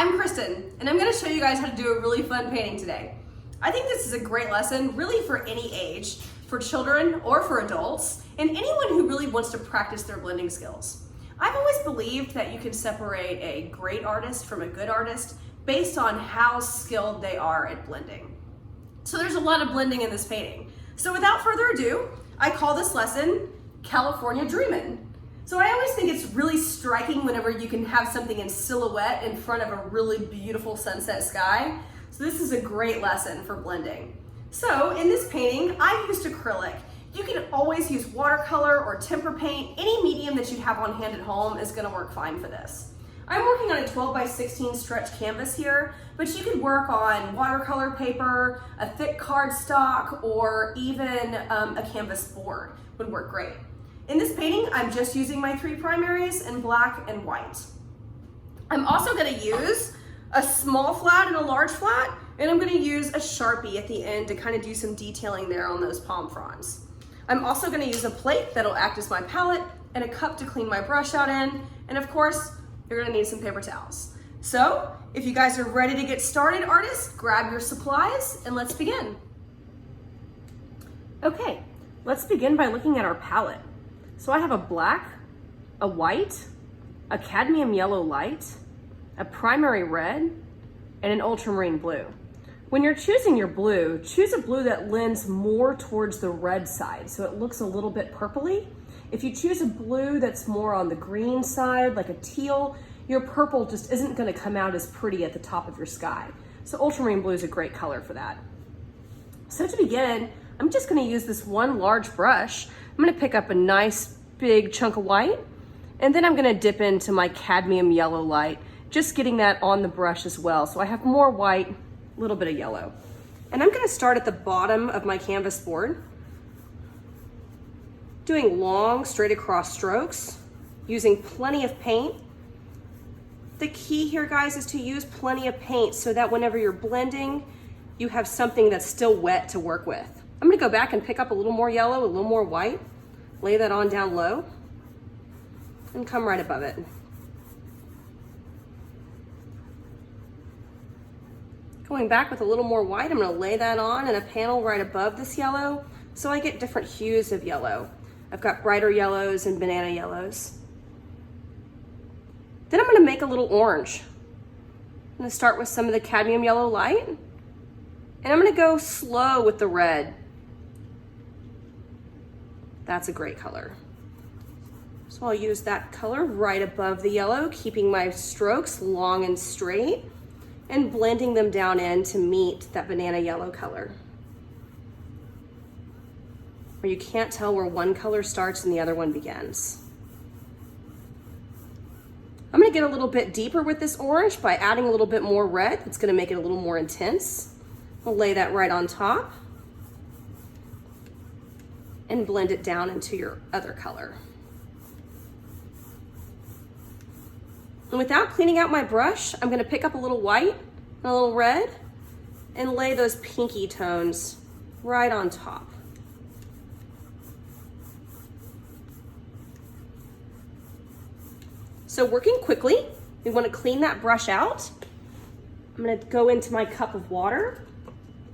I'm Kristen, and I'm gonna show you guys how to do a really fun painting today. I think this is a great lesson, really for any age, for children or for adults, and anyone who really wants to practice their blending skills. I've always believed that you can separate a great artist from a good artist based on how skilled they are at blending. So there's a lot of blending in this painting. So without further ado, I call this lesson California Dreamin'. So I always think it's really striking whenever you can have something in silhouette in front of a really beautiful sunset sky. So this is a great lesson for blending. So in this painting, I used acrylic. You can always use watercolor or tempera paint. Any medium that you have on hand at home is gonna work fine for this. I'm working on a 12 by 16 stretch canvas here, but you could work on watercolor paper, a thick cardstock, or even a canvas board would work great. In this painting, I'm just using my 3 primaries in black and white. I'm also gonna use a small flat and a large flat, and I'm gonna use a Sharpie at the end to kind of do some detailing there on those palm fronds. I'm also gonna use a plate that'll act as my palette and a cup to clean my brush out in, and of course, you're gonna need some paper towels. So, if you guys are ready to get started, artists, grab your supplies and let's begin. Okay, let's begin by looking at our palette. So I have a black, a white, a cadmium yellow light, a primary red, and an ultramarine blue. When you're choosing your blue, choose a blue that lends more towards the red side, so it looks a little bit purpley. If you choose a blue that's more on the green side, like a teal, your purple just isn't gonna come out as pretty at the top of your sky. So ultramarine blue is a great color for that. So to begin, I'm just gonna use this one large brush. I'm gonna pick up a nice big chunk of white, and then I'm gonna dip into my cadmium yellow light, just getting that on the brush as well. So I have more white, a little bit of yellow. And I'm gonna start at the bottom of my canvas board, doing long straight across strokes, using plenty of paint. The key here, guys, is to use plenty of paint so that whenever you're blending, you have something that's still wet to work with. I'm gonna go back and pick up a little more yellow, a little more white, lay that on down low, and come right above it. Going back with a little more white, I'm gonna lay that on in a panel right above this yellow, so I get different hues of yellow. I've got brighter yellows and banana yellows. Then I'm gonna make a little orange. I'm gonna start with some of the cadmium yellow light, and I'm gonna go slow with the red. That's a great color. So I'll use that color right above the yellow, keeping my strokes long and straight and blending them down in to meet that banana yellow color. Where you can't tell where one color starts and the other one begins. I'm gonna get a little bit deeper with this orange by adding a little bit more red. It's gonna make it a little more intense. I'll lay that right on top and blend it down into your other color. And without cleaning out my brush, I'm gonna pick up a little white and a little red and lay those pinky tones right on top. So working quickly, we wanna clean that brush out. I'm gonna go into my cup of water,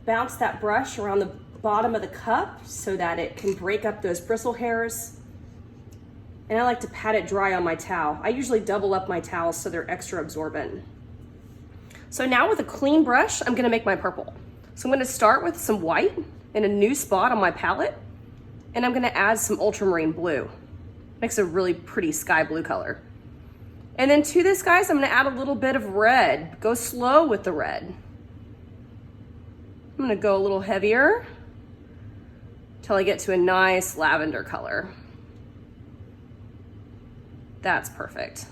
bounce that brush around the bottom of the cup so that it can break up those bristle hairs. And I like to pat it dry on my towel. I usually double up my towels so they're extra absorbent. So now with a clean brush, I'm gonna make my purple. So I'm gonna start with some white in a new spot on my palette, and I'm gonna add some ultramarine blue. Makes a really pretty sky blue color. And then to this, guys, I'm gonna add a little bit of red. Go slow with the red. I'm gonna go a little heavier till I get to a nice lavender color. That's perfect.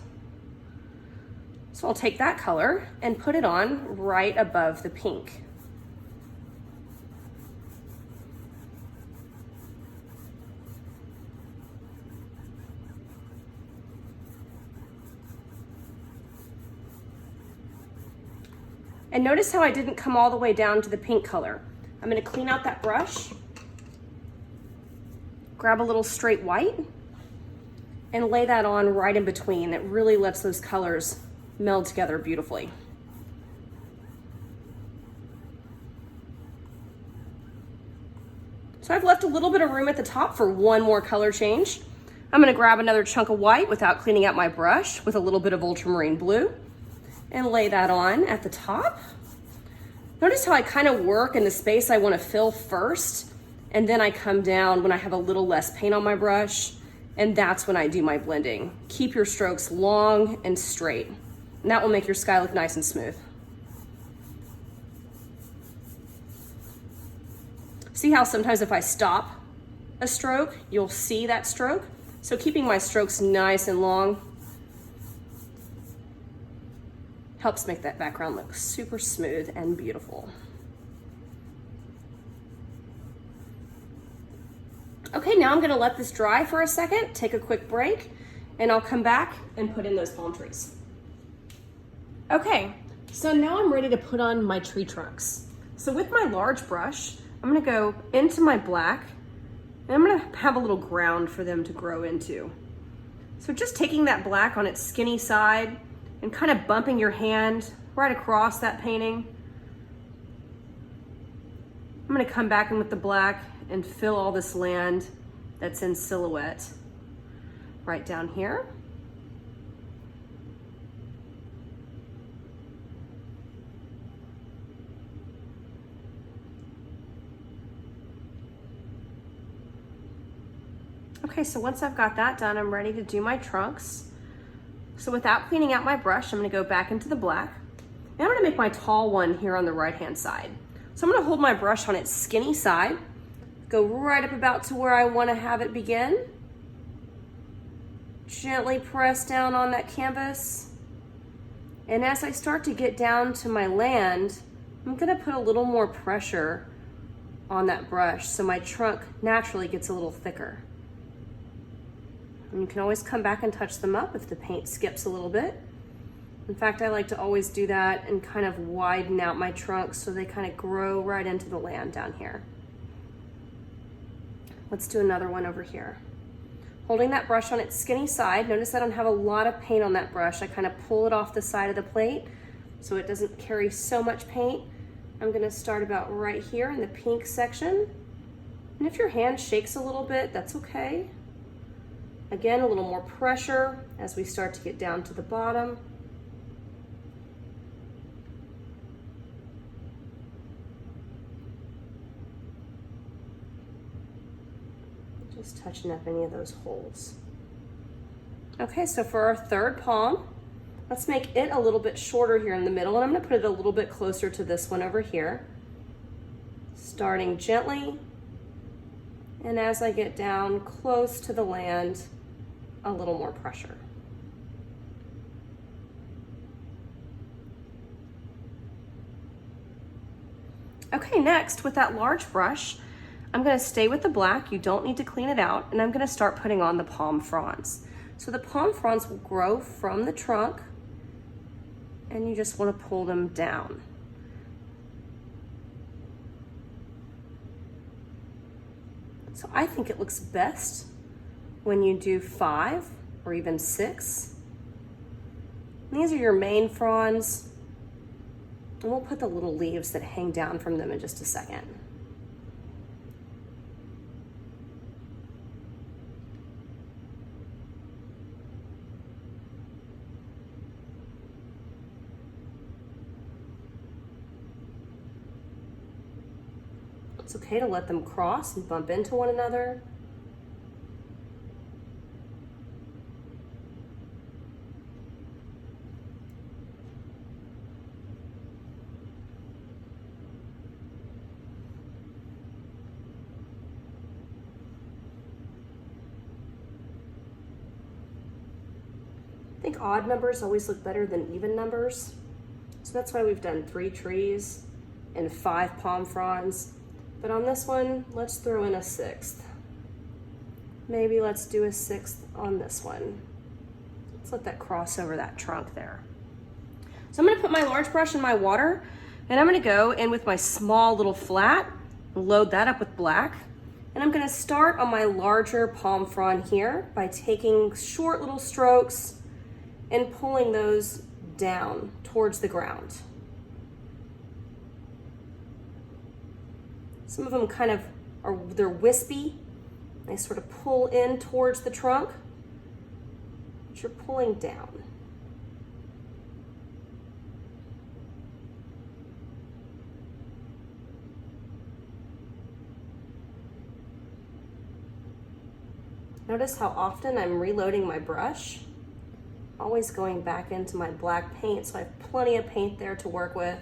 So I'll take that color and put it on right above the pink. And notice how I didn't come all the way down to the pink color. I'm gonna clean out that brush, grab a little straight white, and lay that on right in between. It really lets those colors meld together beautifully. So I've left a little bit of room at the top for one more color change. I'm gonna grab another chunk of white without cleaning out my brush with a little bit of ultramarine blue and lay that on at the top. Notice how I kind of work in the space I want to fill first, and then I come down when I have a little less paint on my brush, and that's when I do my blending. Keep your strokes long and straight, and that will make your sky look nice and smooth. See how sometimes if I stop a stroke, you'll see that stroke? So keeping my strokes nice and long helps make that background look super smooth and beautiful. Okay, now I'm gonna let this dry for a second, take a quick break, and I'll come back and put in those palm trees. Okay, so now I'm ready to put on my tree trunks. So with my large brush, I'm gonna go into my black, and I'm gonna have a little ground for them to grow into. So just taking that black on its skinny side and kind of bumping your hand right across that painting. I'm gonna come back in with the black and fill all this land that's in silhouette right down here. Okay, so once I've got that done, I'm ready to do my trunks. So without cleaning out my brush, I'm gonna go back into the black. And I'm gonna make my tall one here on the right-hand side. So I'm gonna hold my brush on its skinny side, go right up about to where I wanna have it begin. Gently press down on that canvas. And as I start to get down to my land, I'm gonna put a little more pressure on that brush so my trunk naturally gets a little thicker. And you can always come back and touch them up if the paint skips a little bit. In fact, I like to always do that and kind of widen out my trunks so they kind of grow right into the land down here. Let's do another one over here. Holding that brush on its skinny side, notice I don't have a lot of paint on that brush. I kind of pull it off the side of the plate so it doesn't carry so much paint. I'm gonna start about right here in the pink section. And if your hand shakes a little bit, that's okay. Again, a little more pressure as we start to get down to the bottom. Just touching up any of those holes. Okay, so for our third palm, let's make it a little bit shorter here in the middle, and I'm gonna put it a little bit closer to this one over here. Starting gently, and as I get down close to the land, a little more pressure. Okay, next with that large brush, I'm gonna stay with the black. You don't need to clean it out, and I'm gonna start putting on the palm fronds. So the palm fronds will grow from the trunk, and you just wanna pull them down. So I think it looks best when you do 5 or even 6. And these are your main fronds. And we'll put the little leaves that hang down from them in just a second. It's okay to let them cross and bump into one another. I think odd numbers always look better than even numbers. So that's why we've done 3 trees and 5 palm fronds. But on this one, let's throw in a 6th. Maybe let's do a 6th on this one. Let's let that cross over that trunk there. So I'm gonna put my large brush in my water, and I'm gonna go in with my small little flat, load that up with black, and I'm gonna start on my larger palm frond here by taking short little strokes and pulling those down towards the ground. Some of them kind of they're wispy. They sort of pull in towards the trunk, but you're pulling down. Notice how often I'm reloading my brush, always going back into my black paint, so I have plenty of paint there to work with.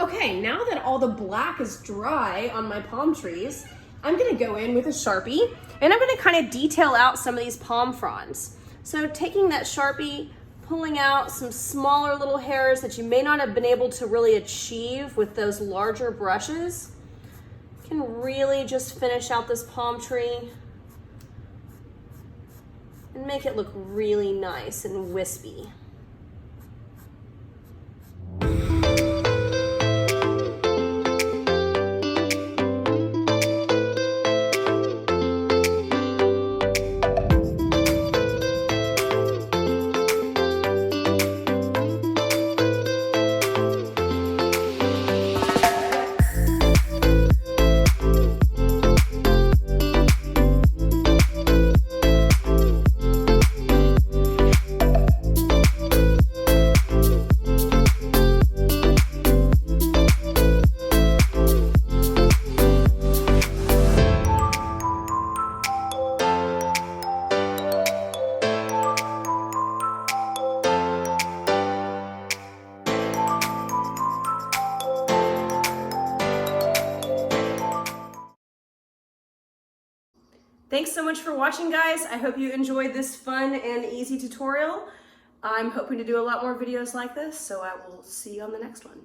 Okay, now that all the black is dry on my palm trees, I'm gonna go in with a Sharpie and I'm gonna kind of detail out some of these palm fronds. So taking that Sharpie, pulling out some smaller little hairs that you may not have been able to really achieve with those larger brushes, can really just finish out this palm tree and make it look really nice and wispy. Thanks so much for watching, guys. I hope you enjoyed this fun and easy tutorial. I'm hoping to do a lot more videos like this, so I will see you on the next one.